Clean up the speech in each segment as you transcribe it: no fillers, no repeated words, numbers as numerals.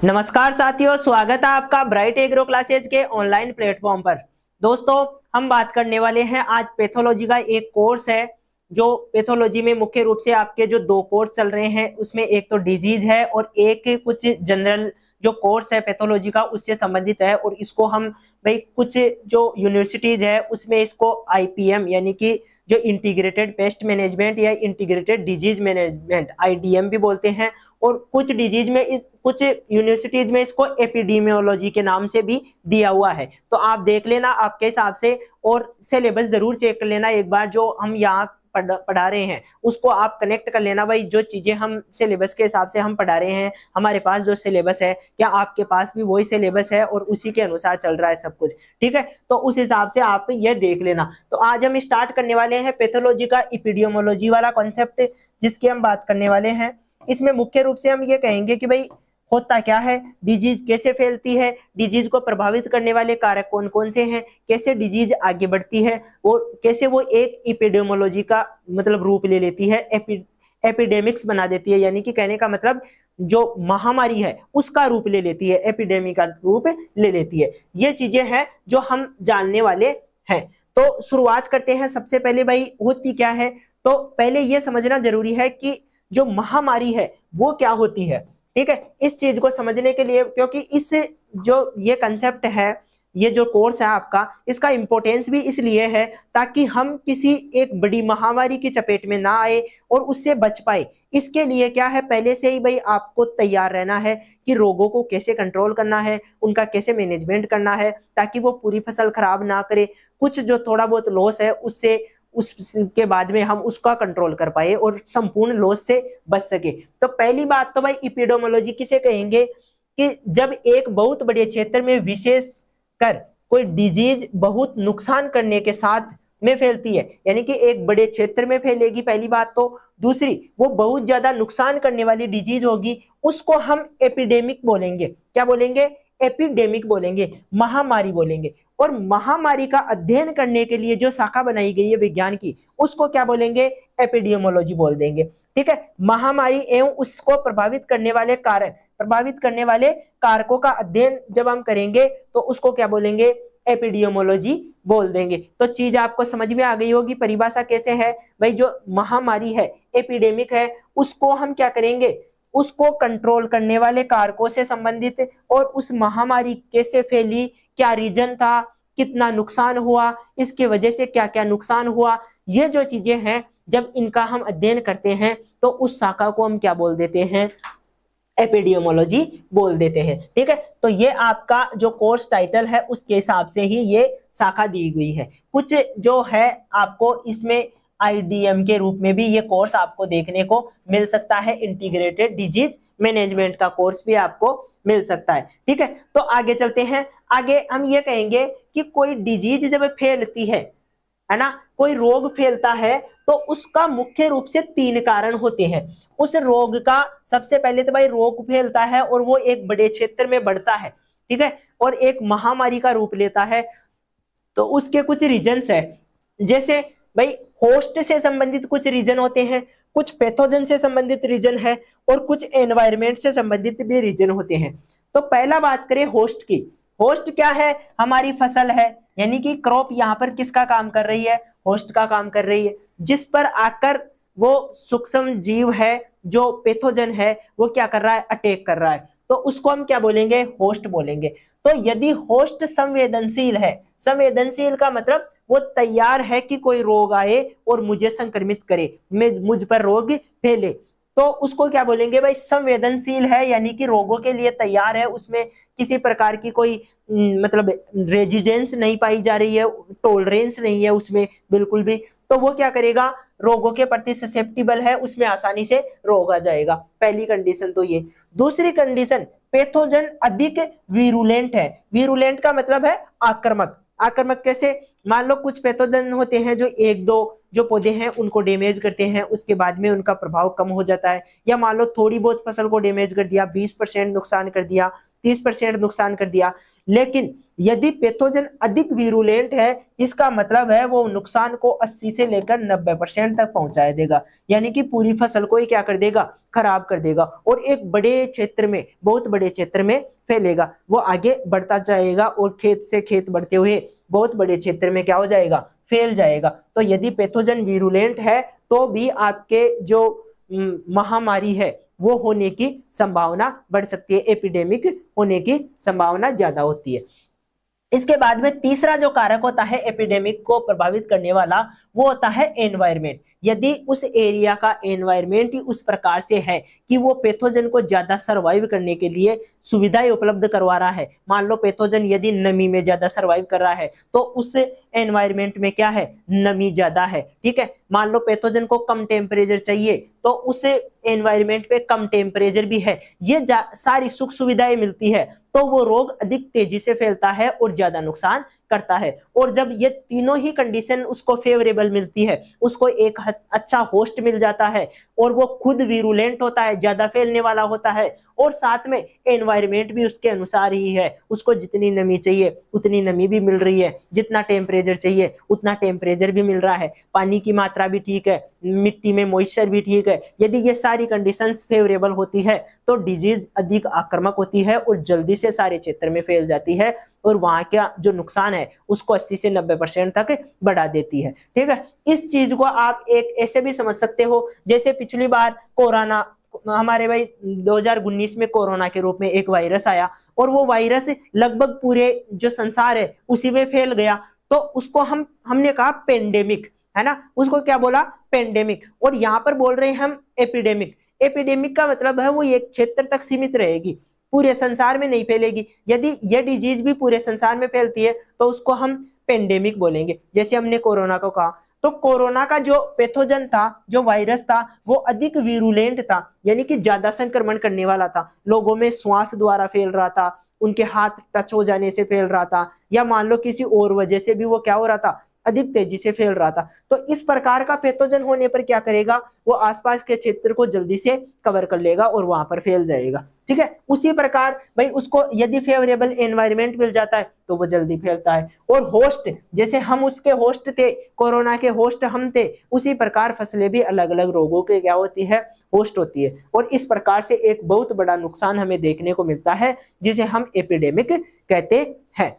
नमस्कार साथियों, स्वागत है आपका ब्राइट एग्रो क्लासेज के ऑनलाइन प्लेटफॉर्म पर। दोस्तों, हम बात करने वाले हैं आज पैथोलॉजी का एक कोर्स है। जो पैथोलॉजी में मुख्य रूप से आपके जो दो कोर्स चल रहे हैं, उसमें एक तो डिजीज है और एक कुछ जनरल जो कोर्स है पैथोलॉजी का उससे संबंधित है। और इसको हम भाई कुछ जो यूनिवर्सिटीज है उसमें इसको आईपीएम यानी कि जो इंटीग्रेटेड पेस्ट मैनेजमेंट या इंटीग्रेटेड डिजीज मैनेजमेंट आईडीएम भी बोलते हैं। और कुछ डिजीज में कुछ यूनिवर्सिटीज में इसको एपिडेमियोलॉजी के नाम से भी दिया हुआ है। तो आप देख लेना आपके हिसाब से, और सिलेबस जरूर चेक कर लेना एक बार। जो हम यहाँ पढ़ा रहे हैं उसको आप कनेक्ट कर लेना भाई। जो चीजें हम सिलेबस के हिसाब से हम पढ़ा रहे हैं, हमारे पास जो सिलेबस है क्या आपके पास भी वही सिलेबस है और उसी के अनुसार चल रहा है सब कुछ, ठीक है। तो उस हिसाब से आप ये देख लेना। तो आज हम स्टार्ट करने वाले हैं पैथोलॉजी का एपिडेमियोलॉजी वाला कॉन्सेप्ट जिसकी हम बात करने वाले हैं। इसमें मुख्य रूप से हम ये कहेंगे कि भाई होता क्या है, डिजीज कैसे फैलती है, डिजीज को प्रभावित करने वाले कारक कौन कौन से हैं, कैसे डिजीज आगे बढ़ती है और कैसे वो एक एपिडेमियोलॉजी का मतलब रूप ले लेती है, एपिडेमिक्स बना देती है। यानी कि कहने का मतलब जो महामारी है उसका रूप ले लेती है, एपिडेमिक का रूप ले लेती है। ये चीजें हैं जो हम जानने वाले हैं। तो शुरुआत करते हैं। सबसे पहले भाई होती क्या है, तो पहले ये समझना जरूरी है कि जो महामारी है वो क्या होती है, ठीक है। इस चीज को समझने के लिए, क्योंकि इस जो ये कंसेप्ट है, ये जो कोर्स है आपका, इसका इंपॉर्टेंस भी इसलिए है ताकि हम किसी एक बड़ी महामारी की चपेट में ना आए और उससे बच पाए। इसके लिए क्या है, पहले से ही भाई आपको तैयार रहना है कि रोगों को कैसे कंट्रोल करना है, उनका कैसे मैनेजमेंट करना है ताकि वो पूरी फसल खराब ना करे। कुछ जो थोड़ा बहुत लॉस है उससे उसके बाद में हम उसका कंट्रोल कर पाए और संपूर्ण लॉस से बच सके। तो पहली बात तो भाई एपिडेमियोलॉजी किसे कहेंगे कि जब एक बहुत बड़े क्षेत्र में विशेष कर कोई डिजीज बहुत नुकसान करने के साथ में फैलती है, यानी कि एक बड़े क्षेत्र में फैलेगी पहली बात तो। दूसरी, वो बहुत ज्यादा नुकसान करने वाली डिजीज होगी, उसको हम एपिडेमिक बोलेंगे। क्या बोलेंगे? एपिडेमिक बोलेंगे, महामारी बोलेंगे। और महामारी का अध्ययन करने के लिए जो शाखा बनाई गई है विज्ञान की, उसको क्या बोलेंगे? एपिडेमियोलॉजी बोल देंगे, ठीक है। महामारी एवं उसको प्रभावित करने वाले कारक, प्रभावित करने वाले कारकों का अध्ययन जब हम करेंगे तो उसको क्या बोलेंगे? एपिडेमियोलॉजी बोल देंगे। तो चीज आपको समझ में आ गई होगी, परिभाषा कैसे है भाई। जो महामारी है, एपिडेमिक है, उसको हम क्या करेंगे? उसको कंट्रोल करने वाले कारकों से संबंधित, और उस महामारी कैसे फैली, क्या रीजन था, कितना नुकसान हुआ, इसके वजह से क्या क्या नुकसान हुआ, ये जो चीजें हैं जब इनका हम अध्ययन करते हैं तो उस शाखा को हम क्या बोल देते हैं? एपिडेमियोलॉजी बोल देते हैं, ठीक है। तो ये आपका जो कोर्स टाइटल है उसके हिसाब से ही ये शाखा दी गई है। कुछ जो है आपको इसमें आईडीएम के रूप में भी ये कोर्स आपको देखने को मिल सकता है, इंटीग्रेटेड डिजीज मैनेजमेंट का कोर्स भी आपको मिल सकता है, ठीक है। तो आगे चलते हैं। आगे हम ये कहेंगे कि कोई डिजीज जब फैलती है ना, कोई रोग फैलता है, तो उसका मुख्य रूप से 3 कारण होते हैं उस रोग का। सबसे पहले तो भाई रोग फैलता है और वो एक बड़े क्षेत्र में बढ़ता है, ठीक है, और एक महामारी का रूप लेता है। तो उसके कुछ रीजन्स है, जैसे भाई होस्ट से संबंधित कुछ रीजन होते हैं, कुछ पैथोजन से संबंधित रीजन है और कुछ एनवायरमेंट से संबंधित भी रीजन होते हैं। तो पहला बात करें होस्ट की। होस्ट क्या है? हमारी फसल है, यानी कि क्रॉप यहाँ पर किसका काम कर रही है? होस्ट का काम कर रही है, जिस पर आकर वो सूक्ष्म जीव है जो पैथोजन है वो क्या कर रहा है? अटैक कर रहा है। तो उसको हम क्या बोलेंगे? होस्ट बोलेंगे। तो यदि होस्ट संवेदनशील है, संवेदनशील का मतलब वो तैयार है कि कोई रोग आए और मुझे संक्रमित करे, मुझ पर रोग फैले, तो उसको क्या बोलेंगे भाई? संवेदनशील है, यानी कि रोगों के लिए तैयार है, उसमें किसी प्रकार की कोई मतलब रेजिडेंस नहीं पाई जा रही है, टॉलरेंस नहीं है उसमें बिल्कुल भी। तो वो क्या करेगा? रोगों के प्रति ससेप्टिबल है, उसमें आसानी से रोग आ जाएगा। पहली कंडीशन तो ये। दूसरी कंडीशन, पैथोजन अधिक वीरुलेंट है। वीरुलेंट का मतलब है आक्रामक। आक्रामक कैसे? मान लो कुछ पैथोजन होते हैं जो एक दो जो पौधे हैं उनको डैमेज करते हैं, उसके बाद में उनका प्रभाव कम हो जाता है। या मान लो थोड़ी बहुत फसल को डैमेज कर दिया, 20% नुकसान कर दिया, 30% नुकसान कर दिया। लेकिन यदि पैथोजन अधिक वीरुलेंट है, इसका मतलब है वो नुकसान को 80 से लेकर 90% तक पहुंचा देगा, यानी कि पूरी फसल को ही क्या कर देगा, खराब कर देगा, और एक बड़े क्षेत्र में, बहुत बड़े क्षेत्र में फैलेगा। वो आगे बढ़ता जाएगा और खेत से खेत बढ़ते हुए बहुत बड़े क्षेत्र में क्या हो जाएगा, फैल जाएगा। तो यदि पैथोजन वीरुलेंट है तो भी आपके जो महामारी है वो होने की संभावना बढ़ सकती है, एपिडेमिक होने की संभावना ज्यादा होती है। इसके बाद में तीसरा जो कारक होता है एपिडेमिक को प्रभावित करने वाला, वो होता है एनवायरमेंट। यदि उस एरिया का एनवायरमेंट ही उस प्रकार से है कि वो पैथोजन को ज्यादा सर्वाइव करने के लिए सुविधाएं उपलब्ध करवा रहा है, मान लो पैथोजन यदि नमी में ज्यादा सर्वाइव कर रहा है तो उस एनवायरमेंट में क्या है, नमी ज्यादा है, ठीक है। मान लो पैथोजन को कम टेम्परेचर चाहिए तो उस एनवायरमेंट पे कम टेम्परेचर भी है, ये सारी सुख सुविधाएं मिलती है तो वो रोग अधिक तेजी से फैलता है और ज्यादा नुकसान करता है। और जब ये तीनों ही कंडीशन उसको फेवरेबल मिलती है, उसको एक अच्छा होस्ट मिल जाता है और वो खुद वीरुलेंट होता है, ज्यादा फैलने वाला होता है, और साथ में एनवायरमेंट भी उसके अनुसार ही है, उसको जितनी नमी चाहिए उतनी नमी भी मिल रही है, जितना टेम्परेचर चाहिए उतना टेम्परेचर भी मिल रहा है, पानी की मात्रा भी ठीक है, मिट्टी में मॉइस्चर भी ठीक है, यदि ये सारी कंडीशंस फेवरेबल होती है तो डिजीज अधिक आक्रामक होती है और जल्दी से सारे क्षेत्र में फैल जाती है और वहां का जो नुकसान है उसको 80 से 90% तक बढ़ा देती है, ठीक है। इस चीज को आप एक ऐसे भी समझ सकते हो जैसे पिछली बार कोरोना, हमारे भाई 2019 में कोरोना के रूप में एक वायरस आया और वो वायरस लगभग पूरे जो संसार है उसी में फैल गया, तो उसको हमने कहा पेंडेमिक, है ना, उसको क्या बोला, पेंडेमिक। और यहाँ पर बोल रहे हैं हम एपिडेमिक। एपिडेमिक का मतलब है वो एक क्षेत्र तक सीमित रहेगी, पूरे संसार में नहीं फैलेगी। यदि यह डिजीज भी पूरे संसार में फैलती है तो उसको हम पेंडेमिक बोलेंगे। जैसे हमने कोरोना को कहा, तो कोरोना का जो पैथोजन था, जो वायरस था, वो अधिक वीरुलेंट था, यानी कि ज्यादा संक्रमण करने वाला था, लोगों में श्वास द्वारा फैल रहा था, उनके हाथ टच हो जाने से फैल रहा था, या मान लो किसी और वजह से भी वो क्या हो रहा था, अधिक तेजी से फैल रहा था। तो इस प्रकार का पैथोजन होने पर क्या करेगा, वो आसपास के क्षेत्र को जल्दी से कवर कर लेगा और वहां पर फैल जाएगा, ठीक है। उसी प्रकार भाई उसको यदि फेवरेबल एनवायरनमेंट मिल जाता है तो वो जल्दी फैलता है। और होस्ट, जैसे हम उसके होस्ट थे, कोरोना के होस्ट हम थे, उसी प्रकार फसलें भी अलग अलग रोगों के क्या होती है, होस्ट होती है। और इस प्रकार से एक बहुत बड़ा नुकसान हमें देखने को मिलता है जिसे हम एपिडेमिक कहते हैं।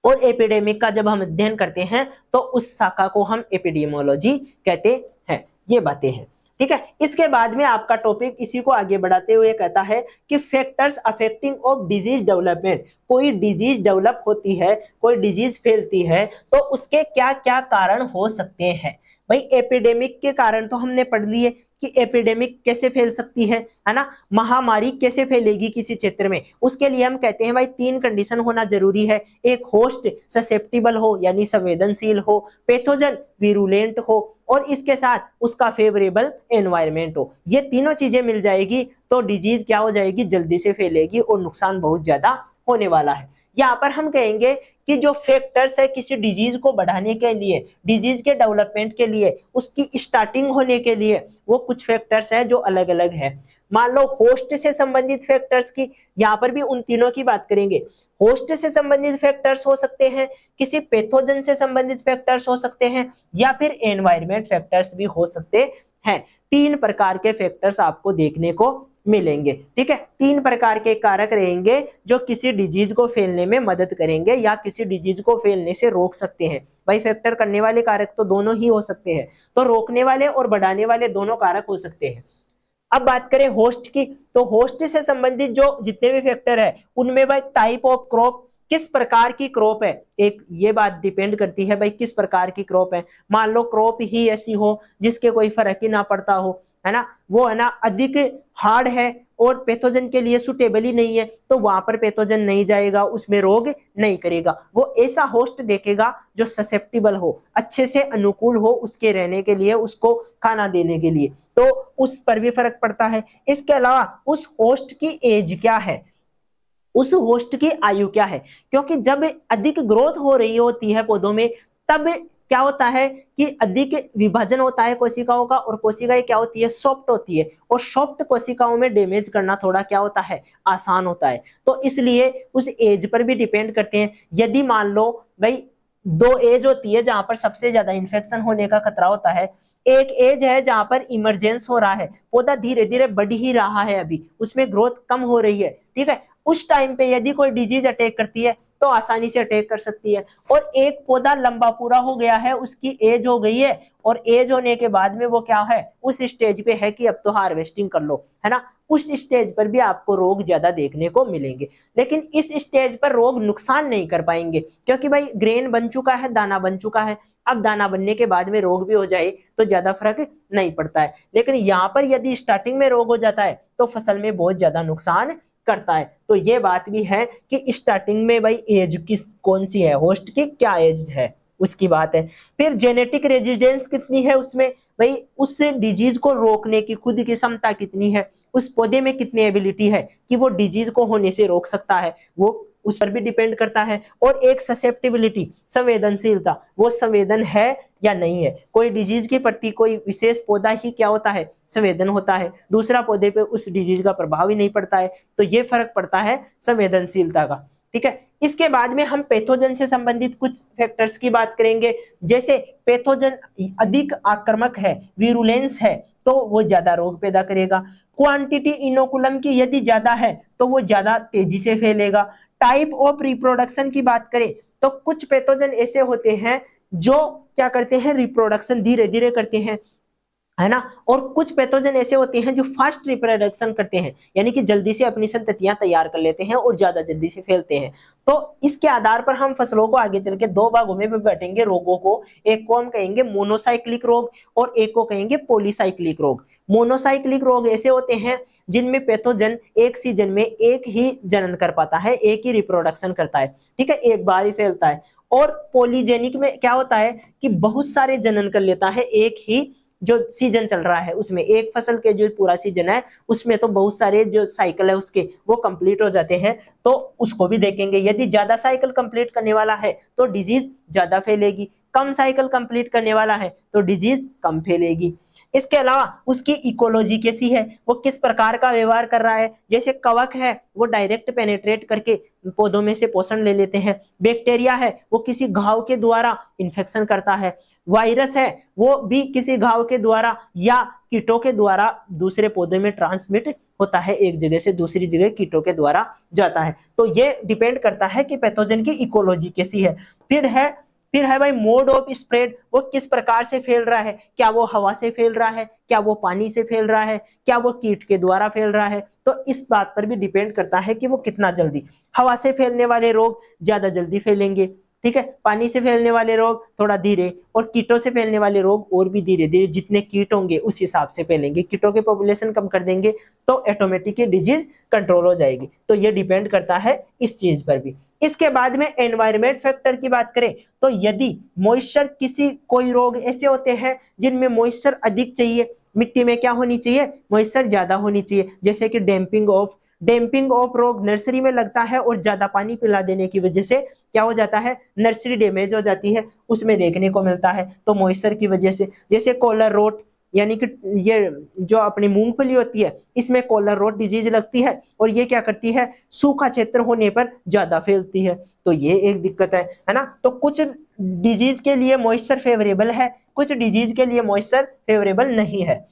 और एपिडेमिक का जब हम अध्ययन करते हैं तो उस शाखा को हम एपिडेमियोलॉजी कहते हैं। ये बातें हैं, ठीक है। इसके बाद में आपका टॉपिक इसी को आगे बढ़ाते हुए कहता है कि factors affecting of disease development. कोई डिजीज डेवलप होती है, कोई डिजीज फैलती है तो उसके क्या क्या कारण हो सकते हैं। भाई एपिडेमिक के कारण तो हमने पढ़ लिए कि एपिडेमिक कैसे फैल सकती है ना, महामारी कैसे फैलेगी किसी क्षेत्र में। उसके लिए हम कहते हैं भाई 3 कंडीशन होना जरूरी है। एक होस्ट ससेप्टिबल हो यानी संवेदनशील हो, पैथोजन वीरुलेंट हो, और इसके साथ उसका फेवरेबल एनवायरनमेंट हो। ये तीनों चीजें मिल जाएगी तो डिजीज क्या हो जाएगी, जल्दी से फैलेगी और नुकसान बहुत ज्यादा होने वाला है। यहाँ पर हम कहेंगे कि जो फैक्टर्स है किसी डिजीज को बढ़ाने के लिए, डिजीज के डेवलपमेंट के लिए, उसकी स्टार्टिंग होने के लिए, वो कुछ फैक्टर्स है जो अलग अलग है। मान लो होस्ट से संबंधित फैक्टर्स की, यहाँ पर भी उन तीनों की बात करेंगे। होस्ट से संबंधित फैक्टर्स हो सकते हैं, किसी पैथोजन से संबंधित फैक्टर्स हो सकते हैं, या फिर एनवायरनमेंट फैक्टर्स भी हो सकते हैं। 3 प्रकार के फैक्टर्स आपको देखने को मिलेंगे, ठीक है। 3 प्रकार के कारक रहेंगे जो किसी डिजीज को फैलने में मदद करेंगे या किसी डिजीज को फैलने से रोक सकते हैं। भाई फैक्टर करने वाले कारक तो दोनों ही हो सकते हैं, तो रोकने वाले और बढ़ाने वाले दोनों कारक हो सकते हैं। अब बात करें होस्ट की, तो होस्ट से संबंधित जो जितने भी फैक्टर है उनमें भाई टाइप ऑफ क्रॉप, किस प्रकार की क्रॉप है, एक ये बात डिपेंड करती है भाई किस प्रकार की क्रॉप है। मान लो क्रॉप ही ऐसी हो जिसके कोई फर्क ही ना पड़ता हो, है ना, वो है ना अधिक हार्ड है और पैथोजन के लिए सुटेबल ही नहीं है, तो वहां पर पैथोजन नहीं जाएगा, उसमें रोग नहीं करेगा। वो ऐसा होस्ट देखेगा जो ससेप्टिबल हो, अच्छे से अनुकूल हो उसके रहने के लिए, उसको खाना देने के लिए, तो उस पर भी फर्क पड़ता है। इसके अलावा उस होस्ट की एज क्या है, उस होस्ट की आयु क्या है, क्योंकि जब अधिक ग्रोथ हो रही होती है पौधों में तब क्या होता है कि अधिक विभाजन होता है कोशिकाओं का, और कोशिकाएं क्या होती है, सॉफ्ट होती है, और सॉफ्ट कोशिकाओं में डैमेज करना थोड़ा क्या होता है, आसान होता है। तो इसलिए उस एज पर भी डिपेंड करते हैं। यदि मान लो भाई दो एज होती है जहां पर सबसे ज्यादा इन्फेक्शन होने का खतरा होता है, एक एज है जहां पर इमरजेंस हो रहा है, पौधा धीरे धीरे बढ़ ही रहा है, अभी उसमें ग्रोथ कम हो रही है, ठीक है, उस टाइम पे यदि कोई डिजीज अटैक करती है तो आसानी से अटैक कर सकती है। और एक पौधा लंबा पूरा हो गया है, उसकी एज हो गई है, और एज होने के बाद में वो क्या है, उस स्टेज पे है कि अब तो हार्वेस्टिंग कर लो, है ना, उस स्टेज पर भी आपको रोग ज्यादा देखने को मिलेंगे। लेकिन इस स्टेज पर रोग नुकसान नहीं कर पाएंगे, क्योंकि भाई ग्रेन बन चुका है, दाना बन चुका है, अब दाना बनने के बाद में रोग भी हो जाए तो ज्यादा फर्क नहीं पड़ता है। लेकिन यहाँ पर यदि स्टार्टिंग में रोग हो जाता है तो फसल में बहुत ज्यादा नुकसान करता है। तो ये बात भी है कि स्टार्टिंग में भाई एज किस कौन सी है, होस्ट की क्या एज है उसकी बात है। फिर जेनेटिक रेजिस्टेंस कितनी है उसमें, भाई उस डिजीज को रोकने की खुद की क्षमता कितनी है, उस पौधे में कितनी एबिलिटी है कि वो डिजीज को होने से रोक सकता है, वो उस पर भी डिपेंड करता है। और एक ससेप्टिबिलिटी, संवेदनशीलता, वो संवेदन है या नहीं है, कोई डिजीज के प्रति कोई विशेष पौधा ही क्या होता है, संवेदन होता है, दूसरा पौधे पे उस डिजीज का प्रभाव ही नहीं पड़ता है। तो ये फर्क पड़ता है संवेदनशीलता का, ठीक है। इसके बाद में हम पैथोजन से संबंधित कुछ फैक्टर्स की बात करेंगे। जैसे पैथोजन अधिक आक्रामक है, विरुलेंस है, तो वो ज्यादा रोग पैदा करेगा। क्वांटिटी इनोकुलम की यदि ज्यादा है तो वो ज्यादा तेजी से फैलेगा। टाइप ऑफ रिप्रोडक्शन की बात करें तो कुछ पैथोजन ऐसे होते हैं जो क्या करते हैं, रिप्रोडक्शन धीरे धीरे करते हैं, है ना, और कुछ पैथोजन ऐसे होते हैं जो फास्ट रिप्रोडक्शन करते हैं, यानी कि जल्दी से अपनी संततियां तैयार कर लेते हैं और ज्यादा जल्दी से फैलते हैं। तो इसके आधार पर हम फसलों को आगे चल के दो भागों में भी बांटेंगे रोगों को, एक को हम कहेंगे मोनोसाइक्लिक रोग और एक को कहेंगे पॉलीसाइक्लिक रोग। मोनोसाइक्लिक रोग ऐसे होते हैं जिनमें पैथोजन एक सीजन में एक ही जनन कर पाता है, एक ही रिप्रोडक्शन करता है, ठीक है, एक बार ही फैलता है। और पॉलीजेनिक में क्या होता है कि बहुत सारे जनन कर लेता है, एक ही जो सीजन चल रहा है उसमें, एक फसल के जो पूरा सीजन है उसमें तो बहुत सारे जो साइकिल है उसके वो कंप्लीट हो जाते हैं, तो उसको भी देखेंगे। यदि ज्यादा साइकिल कंप्लीट करने वाला है तो डिजीज ज्यादा फैलेगी, कम साइकिल कंप्लीट करने वाला है तो डिजीज कम फैलेगी। इसके अलावा उसकी इकोलॉजी कैसी है, वो किस प्रकार का व्यवहार कर रहा है। जैसे कवक है वो डायरेक्ट पेनेट्रेट करके पौधों में से पोषण ले लेते हैं, बैक्टीरिया है वो किसी घाव के द्वारा इन्फेक्शन करता है, वायरस है वो भी किसी घाव के द्वारा या कीटों के द्वारा दूसरे पौधे में ट्रांसमिट होता है, एक जगह से दूसरी जगह कीटों के द्वारा जाता है। तो ये डिपेंड करता है कि पैथोजन की इकोलॉजी कैसी है। फिर है भाई मोड ऑफ स्प्रेड, वो किस प्रकार से फैल रहा है, क्या वो हवा से फैल रहा है, क्या वो पानी से फैल रहा है, क्या वो कीट के द्वारा फैल रहा है। तो इस बात पर भी डिपेंड करता है कि वो कितना जल्दी, हवा से फैलने वाले रोग ज्यादा जल्दी फैलेंगे, ठीक है, पानी से फैलने वाले रोग थोड़ा धीरे, और कीटों से फैलने वाले रोग और भी धीरे धीरे, जितने कीट होंगे उस हिसाब से फैलेंगे। कीटों की पॉपुलेशन कम कर देंगे तो ऑटोमेटिकली डिजीज कंट्रोल हो जाएगी। तो ये डिपेंड करता है इस चीज पर भी। इसके बाद में एनवायरमेंट फैक्टर की बात करें तो यदि मॉइस्चर, किसी कोई रोग ऐसे होते हैं जिनमें मॉइस्चर अधिक चाहिए, मिट्टी में क्या होनी चाहिए, मॉइस्चर ज्यादा होनी चाहिए। जैसे कि डैम्पिंग ऑफ रोग नर्सरी में लगता है और ज्यादा पानी पिला देने की वजह से क्या हो जाता है, नर्सरी डैमेज हो जाती है, उसमें देखने को मिलता है। तो मॉइस्चर की वजह से, जैसे कॉलर रोट, यानी कि ये जो अपनी मूंगफली होती है इसमें कॉलर रोट डिजीज लगती है, और ये क्या करती है, सूखा क्षेत्र होने पर ज्यादा फैलती है। तो ये एक दिक्कत है ना। तो कुछ डिजीज के लिए मॉइस्चर फेवरेबल है, कुछ डिजीज के लिए मॉइस्चर फेवरेबल नहीं है।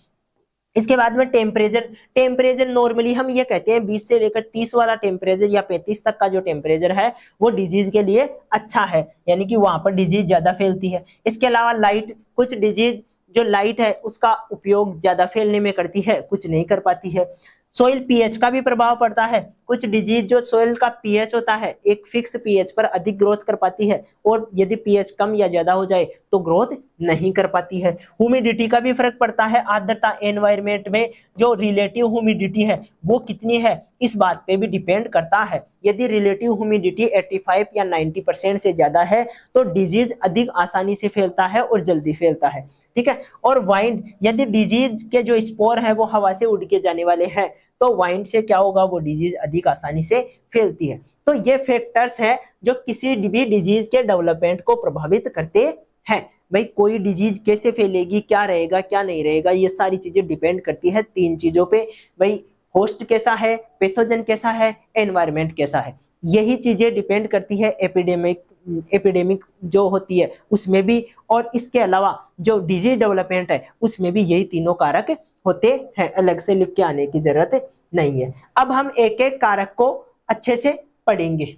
इसके बाद में टेम्परेचर नॉर्मली हम ये कहते हैं 20 से लेकर 30 वाला टेम्परेचर या 35 तक का जो टेम्परेचर है वो डिजीज के लिए अच्छा है, यानी कि वहां पर डिजीज ज्यादा फैलती है। इसके अलावा लाइट, कुछ डिजीज जो लाइट है उसका उपयोग ज्यादा फैलने में करती है, कुछ नहीं कर पाती है। सोइल पीएच का भी प्रभाव पड़ता है, कुछ डिजीज जो सोइल का पीएच होता है एक फिक्स पीएच पर अधिक ग्रोथ कर पाती है, और यदि पीएच कम या ज्यादा हो जाए तो ग्रोथ नहीं कर पाती है। ह्यूमिडिटी का भी फर्क पड़ता है, आर्द्रता, एनवायरमेंट में जो रिलेटिव ह्यूमिडिटी है वो कितनी है इस बात पे भी डिपेंड करता है। यदि रिलेटिव ह्यूमिडिटी 85 या 90% से ज्यादा है तो डिजीज अधिक आसानी से फैलता है और जल्दी फैलता है, ठीक है। और वाइंड, यदि डिजीज के जो स्पोर है वो हवा से उड़ के जाने वाले हैं तो वाइंड से क्या होगा, वो डिजीज अधिक आसानी से फैलती है। तो ये फैक्टर्स हैं जो किसी भी डिजीज के डेवलपमेंट को प्रभावित करते हैं। भाई कोई डिजीज कैसे फैलेगी, क्या रहेगा क्या नहीं रहेगा, ये सारी चीजें डिपेंड करती है तीन चीजों पे। भाई होस्ट कैसा है, पैथोजन कैसा है, एनवायरमेंट कैसा है, यही चीजें डिपेंड करती है एपिडेमिक जो होती है उसमें भी, और इसके अलावा जो डिजीज डेवलपमेंट है उसमें भी यही तीनों कारक होते हैं, अलग से लिख के आने की जरूरत नहीं है। अब हम एक एक कारक को अच्छे से पढ़ेंगे।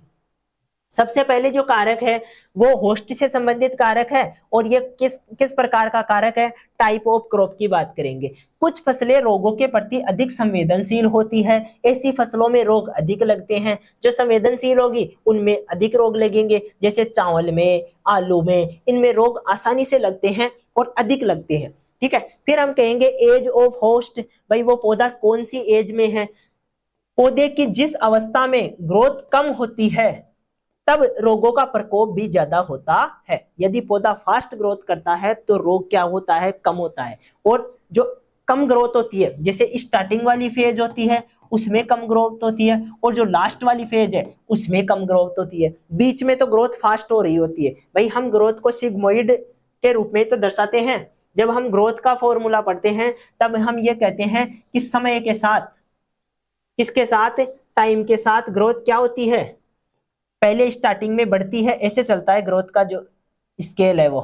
सबसे पहले जो कारक है वो होस्ट से संबंधित कारक है, और ये किस प्रकार का कारक है, टाइप ऑफ क्रॉप की बात करेंगे। कुछ फसलें रोगों के प्रति अधिक संवेदनशील होती है, ऐसी फसलों में रोग अधिक लगते हैं। जो संवेदनशील होगी उनमें अधिक रोग लगेंगे, जैसे चावल में, आलू में, इनमें रोग आसानी से लगते हैं और अधिक लगते हैं। ठीक है, फिर हम कहेंगे एज ऑफ होस्ट, भाई वो पौधा कौन सी एज में है। पौधे की जिस अवस्था में ग्रोथ कम होती है तब रोगों का प्रकोप भी ज्यादा होता है। यदि पौधा फास्ट ग्रोथ करता है तो रोग क्या होता है, कम होता है। और जो कम ग्रोथ होती है, जैसे स्टार्टिंग वाली फेज होती है उसमें कम ग्रोथ होती है, और जो लास्ट वाली फेज है उसमें कम ग्रोथ होती है। बीच में तो ग्रोथ फास्ट हो रही होती है। भाई हम ग्रोथ को सिग्मोइड के रूप में तो दर्शाते हैं। जब हम ग्रोथ का फॉर्मूला पढ़ते हैं तब हम ये कहते हैं कि समय के साथ, किसके साथ, टाइम के साथ ग्रोथ क्या होती है, पहले स्टार्टिंग में बढ़ती है, ऐसे चलता है ग्रोथ का जो स्केल है वो।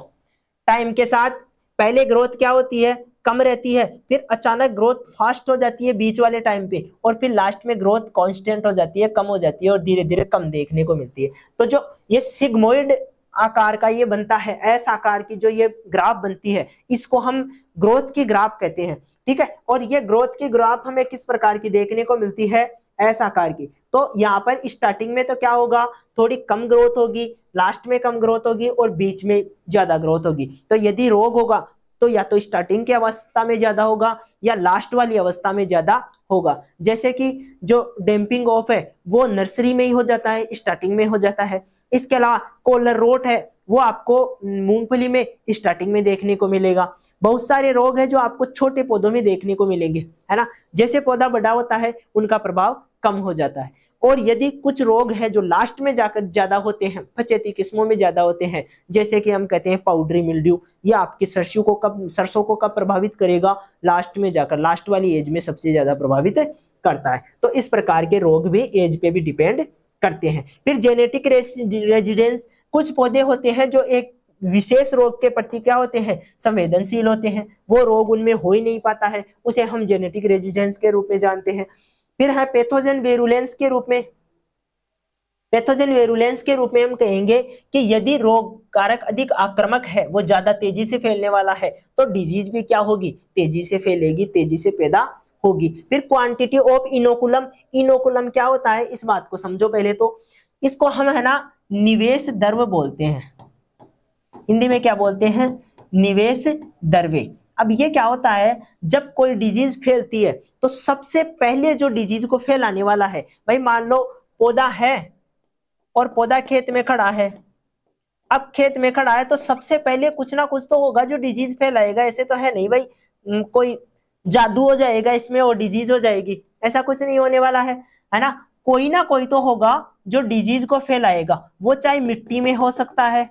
टाइम के साथ पहले ग्रोथ क्या होती है, कम रहती है, फिर अचानक ग्रोथ फास्ट हो जाती है बीच वाले टाइम पे, और फिर लास्ट में ग्रोथ कांस्टेंट हो जाती है, कम हो जाती है और धीरे धीरे कम देखने को मिलती है। तो जो ये सिग्मोइड आकार का ये बनता है, एस आकार की जो ये ग्राफ बनती है, इसको हम ग्रोथ की ग्राफ कहते हैं। ठीक है, और ये ग्रोथ की ग्राफ हमें किस प्रकार की देखने को मिलती है, एस आकार की। तो यहाँ पर स्टार्टिंग में तो क्या होगा, थोड़ी कम ग्रोथ होगी, लास्ट में कम ग्रोथ होगी और बीच में ज्यादा ग्रोथ होगी। तो यदि रोग होगा तो या तो स्टार्टिंग की अवस्था में ज्यादा होगा या लास्ट वाली अवस्था में ज्यादा होगा। जैसे कि जो डैम्पिंग ऑफ है वो नर्सरी में ही हो जाता है, स्टार्टिंग में हो जाता है। इसके अलावा कॉलर रोट है वो आपको मूंगफली में स्टार्टिंग में देखने को मिलेगा। बहुत सारे रोग है जो आपको छोटे पौधों में देखने को मिलेंगे, है ना। जैसे पौधा बड़ा होता है उनका प्रभाव कम हो जाता है। और यदि कुछ रोग है जो लास्ट में जाकर ज्यादा होते हैं, पचेती किस्मों में ज्यादा होते हैं, जैसे कि हम कहते हैं पाउडरी मिल्ड्यू, या आपकी सरसों को कब प्रभावित करेगा, लास्ट में जाकर, लास्ट वाली एज में सबसे ज्यादा प्रभावित करता है। तो इस प्रकार के रोग भी एज पे भी डिपेंड करते हैं। फिर जेनेटिक रेजिडेंस, कुछ पौधे होते हैं जो एक विशेष रोग के प्रति क्या होते हैं, संवेदनशील होते हैं, वो रोग उनमें हो ही नहीं पाता है, उसे हम जेनेटिक रेजिडेंस के रूप में जानते हैं। फिर है पैथोजन वेरुलेंस के रूप में। पैथोजन वेरुलेंस के रूप में हम कहेंगे कि यदि रोग कारक अधिक आक्रामक है, वो ज्यादा तेजी से फैलने वाला है, तो डिजीज भी क्या होगी, तेजी से फैलेगी, तेजी से पैदा होगी। फिर क्वांटिटी ऑफ इनोकुलम, इनोकुलम क्या होता है इस बात को समझो पहले तो। इसको हम है ना निवेश द्रव्य बोलते हैं, हिंदी में क्या बोलते हैं, निवेश द्रव्य। अब ये क्या होता है, जब कोई डिजीज फैलती है तो सबसे पहले जो डिजीज को फैलाने वाला है, भाई मान लो पौधा है और पौधा खेत में खड़ा है। अब खेत में खड़ा है तो सबसे पहले कुछ ना कुछ तो होगा जो डिजीज फैलाएगा। ऐसे तो है नहीं भाई कोई जादू हो जाएगा इसमें और डिजीज हो जाएगी, ऐसा कुछ नहीं होने वाला है ना। कोई ना कोई तो होगा जो डिजीज को फैलाएगा। वो चाहे मिट्टी में हो सकता है,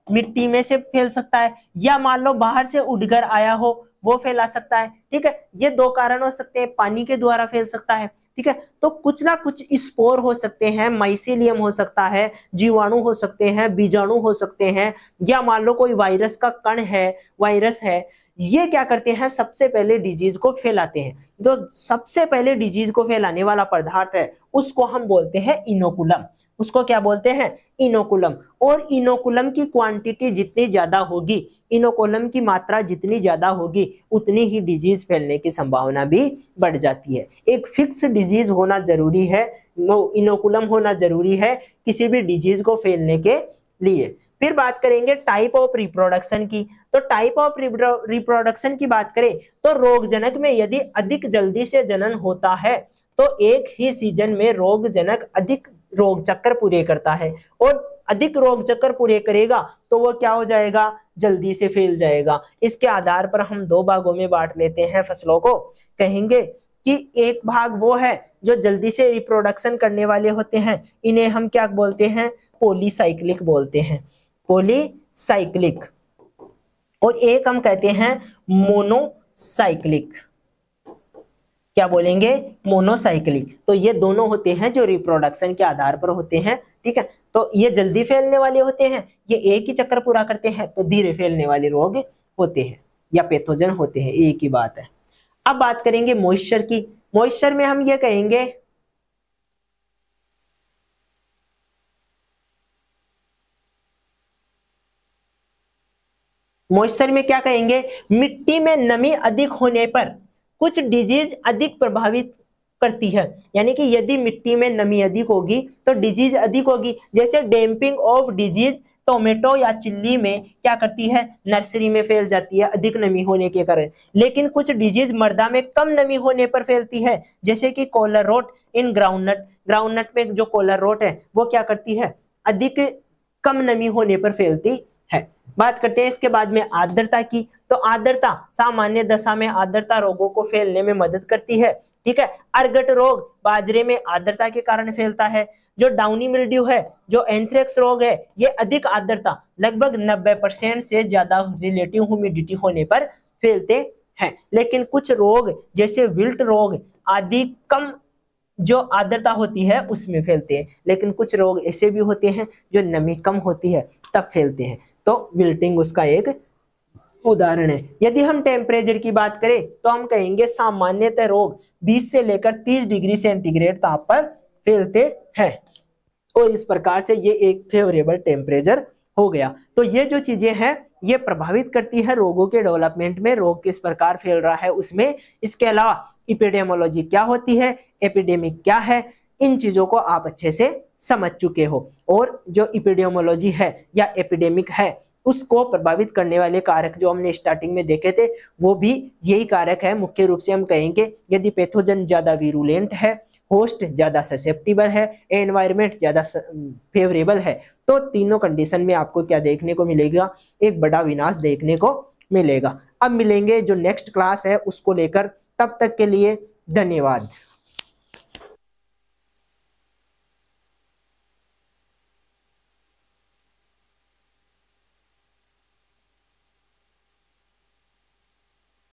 मिट्टी में से फैल सकता है, या मान लो बाहर से उड़कर आया हो वो फैला सकता है। ठीक है, ये दो कारण हो सकते हैं, पानी के द्वारा फैल सकता है। ठीक है, तो कुछ ना कुछ स्पोर हो सकते हैं, माइसेलियम हो सकता है, जीवाणु हो सकते हैं, बीजाणु हो सकते हैं, या मान लो कोई वायरस का कण है, वायरस है, ये क्या करते हैं, सबसे पहले डिजीज को फैलाते हैं। तो सबसे पहले डिजीज को फैलाने वाला पदार्थ है उसको हम बोलते हैं इनोकुलम। उसको क्या बोलते हैं, इनोकुलम। और इनोकुलम की क्वांटिटी जितनी ज्यादा होगी, इनोकुलम की मात्रा जितनी ज्यादा होगी, उतनी ही डिजीज फैलने की संभावना भी बढ़ जाती है। एक फिक्स डिजीज होना जरूरी है, इनोकुलम होना जरूरी है किसी भी डिजीज को फैलने के लिए। फिर बात करेंगे टाइप ऑफ रिप्रोडक्शन की। तो टाइप ऑफ रिप्रोडक्शन की बात करें तो रोगजनक में यदि अधिक जल्दी से जनन होता है तो एक ही सीजन में रोगजनक अधिक रोग चक्कर पूरे करता है, और अधिक रोग चक्कर पूरे करेगा तो वो क्या हो जाएगा, जल्दी से फैल जाएगा। इसके आधार पर हम दो भागों में बांट लेते हैं फसलों को। कहेंगे कि एक भाग वो है जो जल्दी से रिप्रोडक्शन करने वाले होते हैं, इन्हें हम क्या बोलते हैं, पॉलीसाइक्लिक बोलते हैं, पॉलीसाइक्लिक। और एक हम कहते हैं मोनोसाइक्लिक। क्या बोलेंगे? मोनोसाइक्लिक। तो ये दोनों होते हैं जो रिप्रोडक्शन के आधार पर होते हैं, ठीक है। तो ये जल्दी फैलने वाले होते हैं, ये एक ही चक्कर पूरा करते हैं, तो धीरे फैलने वाले रोग होते हैं या पैथोजन होते हैं, एक ही बात है। अब बात करेंगे मॉइस्चर की। मॉइस्चर में हम ये कहेंगे मॉइस्चर में क्या कहेंगे, मिट्टी में नमी अधिक होने पर कुछ डिजीज अधिक प्रभावित करती है। यानी कि यदि मिट्टी में नमी अधिक होगी तो डिजीज अधिक होगी। जैसे डैम्पिंग ऑफ डिजीज टोमेटो या चिल्ली में क्या करती है, नर्सरी में फैल जाती है अधिक नमी होने के कारण। लेकिन कुछ डिजीज मृदा में कम नमी होने पर फैलती है, जैसे कि collar rot in groundnut. Groundnut में जो कॉलर रोट है वो क्या करती है, अधिक कम नमी होने पर फैलती है। बात करते हैं इसके बाद में आर्द्रता की। तो आर्द्रता सामान्य दशा में आर्द्रता रोगों को फैलने में मदद करती है, ठीक है। अर्गट रोग बाजरे में आर्द्रता के कारण फैलता है। जो डाउनी मिल्ड्यू है, जो एंथ्रेक्स रोग है, ये अधिक आर्द्रता लगभग 90% से ज्यादा रिलेटिव ह्यूमिडिटी होने पर फैलते हैं। लेकिन कुछ रोग जैसे विल्ट रोग आदि कम जो आर्द्रता होती है उसमें फैलते हैं। लेकिन कुछ रोग ऐसे भी होते हैं जो नमी कम होती है तब फैलते हैं, तो विल्टिंग उसका एक उदाहरण है। यदि हम टेम्परेचर की बात करें तो हम कहेंगे सामान्यतः रोग 20 से लेकर 30 डिग्री सेंटीग्रेड ताप पर फैलते हैं, और इस प्रकार से ये एक फेवरेबल टेम्परेचर हो गया। तो ये जो चीजें हैं ये प्रभावित करती है रोगों के डेवलपमेंट में, रोग किस प्रकार फैल रहा है उसमें। इसके अलावा एपिडेमियोलॉजी क्या होती है, एपिडेमिक क्या है, इन चीजों को आप अच्छे से समझ चुके हो। और जो एपिडेमियोलॉजी है या एपिडेमिक है उसको प्रभावित करने वाले कारक जो हमने स्टार्टिंग में देखे थे वो भी यही कारक है। मुख्य रूप से हम कहेंगे यदि पैथोजन ज्यादा वीरुलेंट है, होस्ट ज्यादा ससेप्टिबल है, एनवायरमेंट ज्यादा फेवरेबल है, तो तीनों कंडीशन में आपको क्या देखने को मिलेगा, एक बड़ा विनाश देखने को मिलेगा। अब मिलेंगे जो नेक्स्ट क्लास है उसको लेकर, तब तक के लिए धन्यवाद।